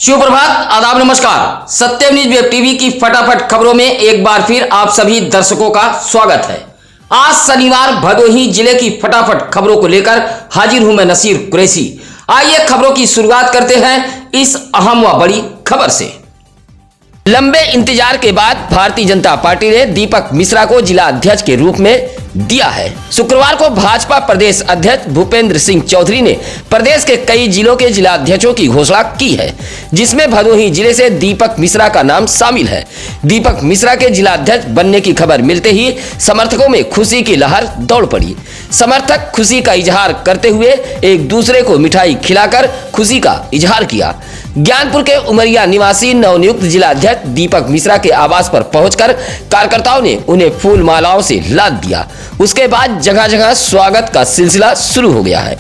सुप्रभात, आदाब, नमस्कार। सत्यम न्यूज वेब टीवी की फटाफट खबरों में एक बार फिर आप सभी दर्शकों का स्वागत है। आज शनिवार भदोही जिले की फटाफट खबरों को लेकर हाजिर हूं मैं नसीर कुरैशी। आइए खबरों की शुरुआत करते हैं इस अहम व बड़ी खबर से। लंबे इंतजार के बाद भारतीय जनता पार्टी ने दीपक मिश्रा को जिला अध्यक्ष के रूप में दिया है। शुक्रवार को भाजपा प्रदेश अध्यक्ष भूपेंद्र सिंह चौधरी ने प्रदेश के कई जिलों के जिला अध्यक्षों की घोषणा की है, जिसमें भदोही जिले से दीपक मिश्रा का नाम शामिल है। दीपक मिश्रा के जिला अध्यक्ष बनने की खबर मिलते ही समर्थकों में खुशी की लहर दौड़ पड़ी। समर्थक खुशी का इजहार करते हुए एक दूसरे को मिठाई खिलाकर खुशी का इजहार किया। ज्ञानपुर के उमरिया निवासी नवनियुक्त जिला अध्यक्ष दीपक मिश्रा के आवास पर पहुंचकर कार्यकर्ताओं ने उन्हें फूल मालाओं से लाद दिया। उसके बाद जगह जगह स्वागत का सिलसिला शुरू हो गया है।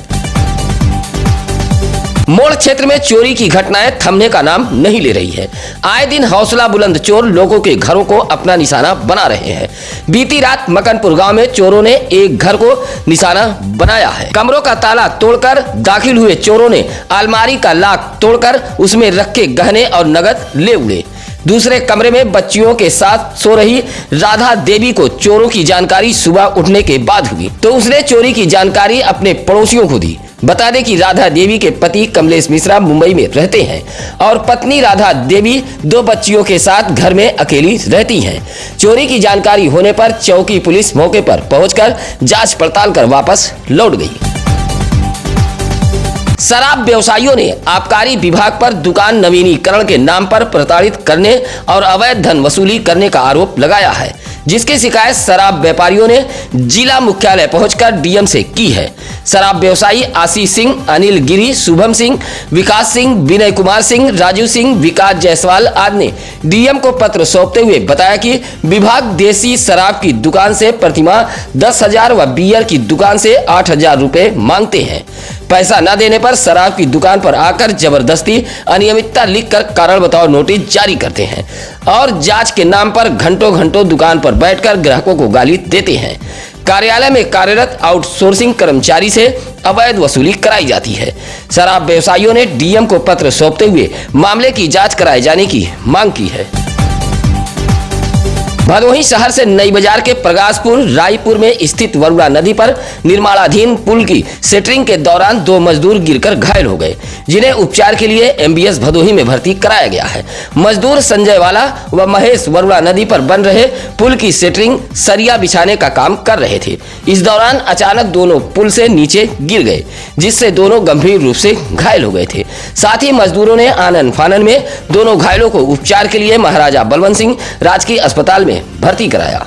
मोड़ क्षेत्र में चोरी की घटनाएं थमने का नाम नहीं ले रही है। आए दिन हौसला बुलंद चोर लोगों के घरों को अपना निशाना बना रहे हैं। बीती रात मकनपुर गांव में चोरों ने एक घर को निशाना बनाया है। कमरों का ताला तोड़कर दाखिल हुए चोरों ने अलमारी का लॉक तोड़कर उसमें रखे गहने और नगद ले उड़े। दूसरे कमरे में बच्चियों के साथ सो रही राधा देवी को चोरों की जानकारी सुबह उठने के बाद हुई, तो उसने चोरी की जानकारी अपने पड़ोसियों को दी। बता दें कि राधा देवी के पति कमलेश मिश्रा मुंबई में रहते हैं और पत्नी राधा देवी 2 बच्चियों के साथ घर में अकेली रहती हैं। चोरी की जानकारी होने पर चौकी पुलिस मौके पर पहुंचकर जांच पड़ताल कर वापस लौट गई। शराब व्यवसायियों ने आबकारी विभाग पर दुकान नवीनीकरण के नाम पर प्रताड़ित करने और अवैध धन वसूली करने का आरोप लगाया है, जिसकी शिकायत शराब व्यापारियों ने जिला मुख्यालय पहुंचकर डीएम से की है। शराब व्यवसायी आशीष सिंह, अनिल गिरी, शुभम सिंह, विकास सिंह, विनय कुमार सिंह, राजू सिंह, विकास जायसवाल आदि ने डीएम को पत्र सौंपते हुए बताया कि विभाग देसी शराब की दुकान से प्रतिमाह 10,000 व बियर की दुकान से 8,000 रुपए मांगते हैं। पैसा न देने पर शराब की दुकान पर आकर जबरदस्ती अनियमितता लिखकर कारण बताओ नोटिस जारी करते हैं और जांच के नाम पर घंटों घंटों दुकान पर बैठकर ग्राहकों को गाली देते हैं। कार्यालय में कार्यरत आउटसोर्सिंग कर्मचारी से अवैध वसूली कराई जाती है। शराब व्यवसायियों ने डीएम को पत्र सौंपते हुए मामले की जांच कराए जाने की मांग की है। भदोही शहर से नई बाजार के प्रकाशपुर रायपुर में स्थित वरुणा नदी पर निर्माणाधीन पुल की सेटरिंग के दौरान 2 मजदूर गिरकर घायल हो गए, जिन्हें उपचार के लिए एमबीएस भदोही में भर्ती कराया गया है। मजदूर संजय वाला व महेश वरुणा नदी पर बन रहे पुल की सेटरिंग सरिया बिछाने का काम कर रहे थे। इस दौरान अचानक दोनों पुल से नीचे गिर गए, जिससे दोनों गंभीर रूप से घायल हो गए थे। साथ ही मजदूरों ने आनन फानन में दोनों घायलों को उपचार के लिए महाराजा बलवंत सिंह राजकीय अस्पताल में भर्ती कराया।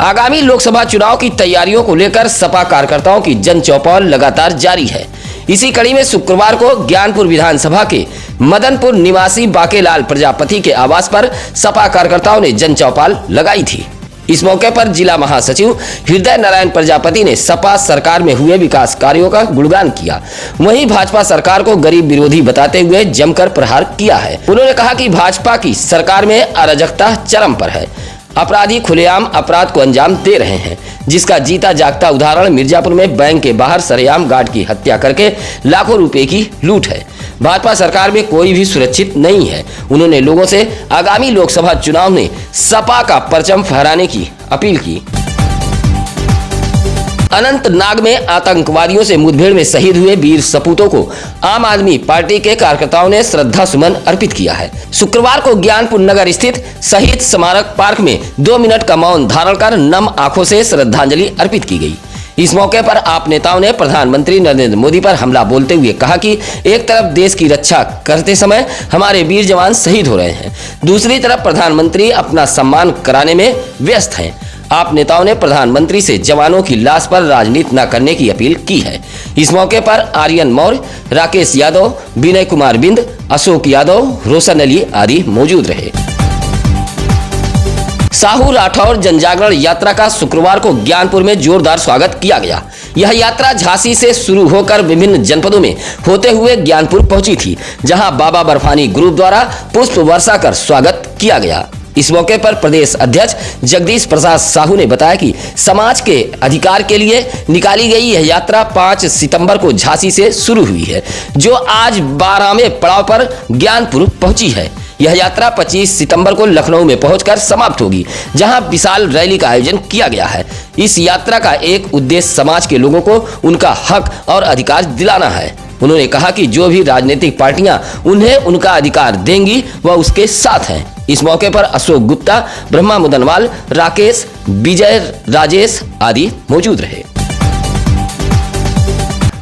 आगामी लोकसभा चुनाव की तैयारियों को लेकर सपा कार्यकर्ताओं की जन चौपाल लगातार जारी है। इसी कड़ी में शुक्रवार को ज्ञानपुर विधानसभा के मदनपुर निवासी बाकेलाल प्रजापति के आवास पर सपा कार्यकर्ताओं ने जन चौपाल लगाई थी। इस मौके पर जिला महासचिव हृदय नारायण प्रजापति ने सपा सरकार में हुए विकास कार्यों का गुणगान किया। वहीं भाजपा सरकार को गरीब विरोधी बताते हुए जमकर प्रहार किया है। उन्होंने कहा कि भाजपा की सरकार में अराजकता चरम पर है। अपराधी खुलेआम अपराध को अंजाम दे रहे हैं, जिसका जीता जागता उदाहरण मिर्जापुर में बैंक के बाहर सरेआम गार्ड की हत्या करके लाखों रुपए की लूट है। भाजपा सरकार में कोई भी सुरक्षित नहीं है। उन्होंने लोगों से आगामी लोकसभा चुनाव में सपा का परचम फहराने की अपील की। अनंतनाग में आतंकवादियों से मुठभेड़ में शहीद हुए वीर सपूतों को आम आदमी पार्टी के कार्यकर्ताओं ने श्रद्धा सुमन अर्पित किया है। शुक्रवार को ज्ञानपुर नगर स्थित शहीद स्मारक पार्क में 2 मिनट का मौन धारण कर नम आंखों से श्रद्धांजलि अर्पित की गई। इस मौके पर आप नेताओं ने प्रधानमंत्री नरेंद्र मोदी पर हमला बोलते हुए कहा कि एक तरफ देश की रक्षा करते समय हमारे वीर जवान शहीद हो रहे हैं, दूसरी तरफ प्रधानमंत्री अपना सम्मान कराने में व्यस्त हैं। आप नेताओं ने प्रधानमंत्री से जवानों की लाश पर राजनीति न करने की अपील की है। इस मौके पर आर्यन मौर्य, राकेश यादव, विनय कुमार बिंद, अशोक यादव, रोशन अली आदि मौजूद रहे। साहू राठौर जनजागरण यात्रा का शुक्रवार को ज्ञानपुर में जोरदार स्वागत किया गया। यह यात्रा झांसी से शुरू होकर विभिन्न जनपदों में होते हुए ज्ञानपुर पहुंची थी, जहां बाबा बर्फानी ग्रुप द्वारा पुष्प वर्षा कर स्वागत किया गया। इस मौके पर प्रदेश अध्यक्ष जगदीश प्रसाद साहू ने बताया कि समाज के अधिकार के लिए निकाली गई यह यात्रा 5 सितंबर को झांसी से शुरू हुई है, जो आज 12वें पड़ाव पर ज्ञानपुर पहुंची है। यह यात्रा 25 सितंबर को लखनऊ में पहुंचकर समाप्त होगी, जहां विशाल रैली का आयोजन किया गया है। इस यात्रा का एक उद्देश्य समाज के लोगों को उनका हक और अधिकार दिलाना है। उन्होंने कहा कि जो भी राजनीतिक पार्टियां उन्हें उनका अधिकार देंगी वह उसके साथ हैं। इस मौके पर अशोक गुप्ता, ब्रह्मा मुदनवाल, राकेश, विजय, राजेश आदि मौजूद रहे।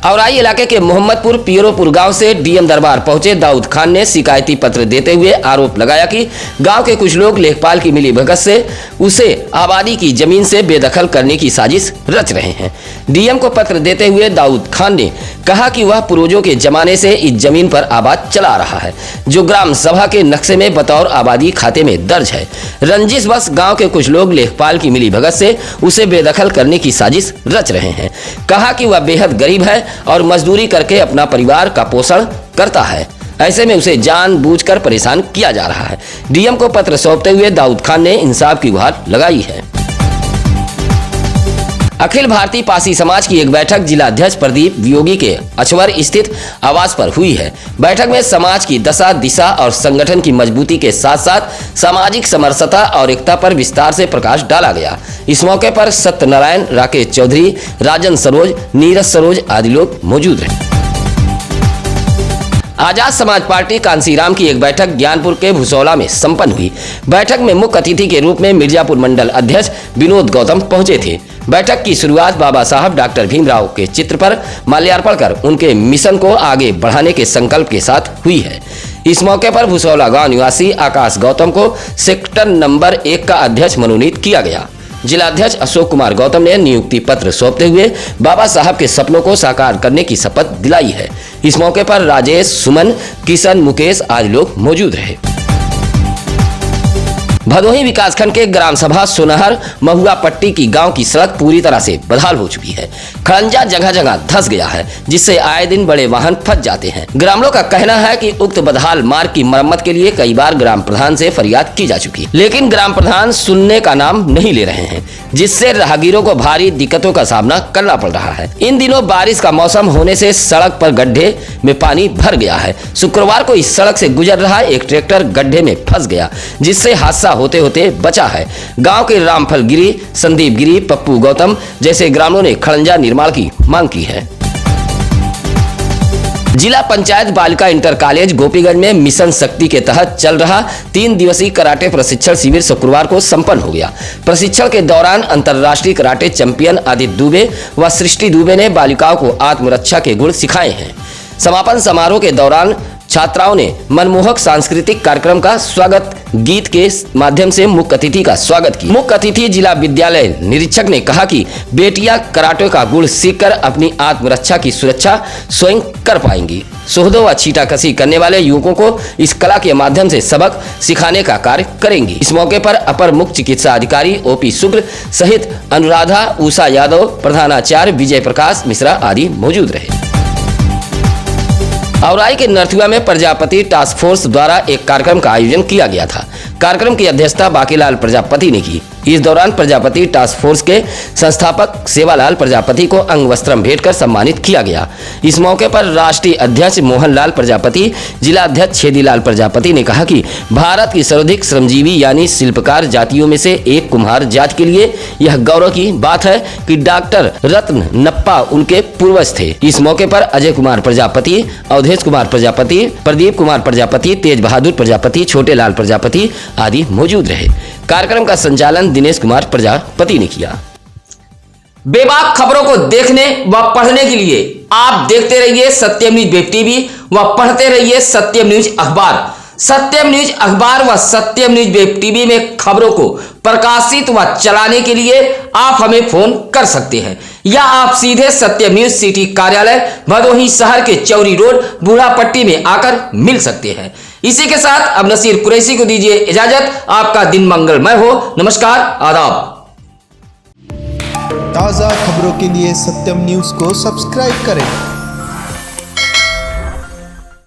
औराई इलाके के मोहम्मदपुर पियरोपुर गांव से डीएम दरबार पहुंचे दाऊद खान ने शिकायती पत्र देते हुए आरोप लगाया कि गांव के कुछ लोग लेखपाल की मिलीभगत से उसे आबादी की जमीन से बेदखल करने की साजिश रच रहे हैं। डीएम को पत्र देते हुए दाऊद खान ने कहा कि वह पूर्वजों के जमाने से इस जमीन पर आबाद चला रहा है, जो ग्राम सभा के नक्शे में बतौर आबादी खाते में दर्ज है। रंजिश बस गांव के कुछ लोग लेखपाल की मिलीभगत से उसे बेदखल करने की साजिश रच रहे हैं। कहा कि वह बेहद गरीब है और मजदूरी करके अपना परिवार का पोषण करता है, ऐसे में उसे जानबूझकर परेशान किया जा रहा है। डीएम को पत्र सौंपते हुए दाऊद खान ने इंसाफ की गुहार लगाई है। अखिल भारतीय पासी समाज की एक बैठक जिला अध्यक्ष प्रदीप वियोगी के अचवर स्थित आवास पर हुई है। बैठक में समाज की दशा दिशा और संगठन की मजबूती के साथ साथ सामाजिक समरसता और एकता पर विस्तार से प्रकाश डाला गया। इस मौके पर सत्यनारायण, राकेश चौधरी, राजन सरोज, नीरज सरोज आदि लोग मौजूद रहे। आजाद समाज पार्टी कांसीराम की एक बैठक ज्ञानपुर के भुसौला में संपन्न हुई। बैठक में मुख्य अतिथि के रूप में मिर्जापुर मंडल अध्यक्ष विनोद गौतम पहुंचे थे। बैठक की शुरुआत बाबा साहब डॉक्टर भीमराव के चित्र पर माल्यार्पण कर उनके मिशन को आगे बढ़ाने के संकल्प के साथ हुई है। इस मौके पर भुसौला गांव निवासी आकाश गौतम को सेक्टर नंबर 1 का अध्यक्ष मनोनीत किया गया। जिला अध्यक्ष अशोक कुमार गौतम ने नियुक्ति पत्र सौंपते हुए बाबा साहब के सपनों को साकार करने की शपथ दिलाई है। इस मौके पर राजेश, सुमन, किशन, मुकेश आदि लोग मौजूद रहे। भदोही विकासखंड के ग्राम सभा सोनहर महुआ पट्टी की गांव की सड़क पूरी तरह से बदहाल हो चुकी है। खड़ंजा जगह जगह धंस गया है, जिससे आए दिन बड़े वाहन फंस जाते हैं। ग्रामीणों का कहना है कि उक्त बदहाल मार्ग की मरम्मत के लिए कई बार ग्राम प्रधान से फरियाद की जा चुकी है, लेकिन ग्राम प्रधान सुनने का नाम नहीं ले रहे हैं, जिससे राहगीरों को भारी दिक्कतों का सामना करना पड़ रहा है। इन दिनों बारिश का मौसम होने से सड़क पर गड्ढे में पानी भर गया है। शुक्रवार को इस सड़क से गुजर रहा एक ट्रैक्टर गड्ढे में फंस गया, जिससे हादसा होते होते बचा है। गांव के रामफल गिरी, संदीप गिरी, पप्पू गौतम जैसे ग्रामीणों ने खड़ंजा निर्माण की मांग की है। जिला पंचायत बालिका इंटर कॉलेज गोपीगंज में मिशन शक्ति के तहत चल रहा 3 दिवसीय कराटे प्रशिक्षण शिविर शुक्रवार को संपन्न हो गया। प्रशिक्षण के दौरान अंतर्राष्ट्रीय कराटे चैंपियन आदित्य दुबे व सृष्टि दुबे ने बालिकाओं को आत्मरक्षा के गुण सिखाए हैं। समापन समारोह के दौरान छात्राओं ने मनमोहक सांस्कृतिक कार्यक्रम का स्वागत गीत के माध्यम से मुख्य अतिथि का स्वागत किया। मुख्य अतिथि जिला विद्यालय निरीक्षक ने कहा कि बेटियां कराटे का गुण सीखकर अपनी आत्मरक्षा की सुरक्षा स्वयं कर पाएंगी। सोहदों व छीटाकशी करने वाले युवकों को इस कला के माध्यम से सबक सिखाने का कार्य करेंगी। इस मौके पर अपर मुख्य चिकित्सा अधिकारी ओपी शुक्ल सहित अनुराधा, उषा यादव, प्रधानाचार्य विजय प्रकाश मिश्रा आदि मौजूद रहे। औराई के नरथुआ में प्रजापति टास्क फोर्स द्वारा एक कार्यक्रम का आयोजन किया गया था। कार्यक्रम की अध्यक्षता बाकीलाल प्रजापति ने की। इस दौरान प्रजापति टास्क फोर्स के संस्थापक सेवालाल प्रजापति को अंग वस्त्रम भेंट कर सम्मानित किया गया। इस मौके पर राष्ट्रीय अध्यक्ष मोहनलाल प्रजापति, जिला अध्यक्ष छेदीलाल प्रजापति ने कहा कि भारत की सर्वाधिक श्रमजीवी यानी शिल्पकार जातियों में से एक कुम्हार जाति के लिए यह गौरव की बात है कि डॉक्टर रत्न नप्पा उनके पूर्वज थे। इस मौके पर अजय कुमार प्रजापति, अवधेश कुमार प्रजापति, प्रदीप कुमार प्रजापति, तेज बहादुर प्रजापति, छोटे लाल प्रजापति आदि मौजूद रहे। कार्यक्रम का संचालन दिनेश कुमार प्रजापति ने किया। बेबाक खबरों को देखने व पढ़ने के लिए आप देखते रहिए सत्यम न्यूज वेब टीवी व पढ़ते रहिए सत्यम न्यूज अखबार। सत्यम न्यूज अखबार व सत्यम न्यूज वेब टीवी में खबरों को प्रकाशित व चलाने के लिए आप हमें फोन कर सकते हैं या आप सीधे सत्यम न्यूज सिटी कार्यालय भदोही शहर के चौरी रोड बूढ़ा पट्टी में आकर मिल सकते हैं। इसी के साथ अब नसीर कुरैशी को दीजिए इजाजत। आपका दिन मंगलमय हो। नमस्कार, आदाब। ताज़ा खबरों के लिए सत्यम न्यूज को सब्सक्राइब करें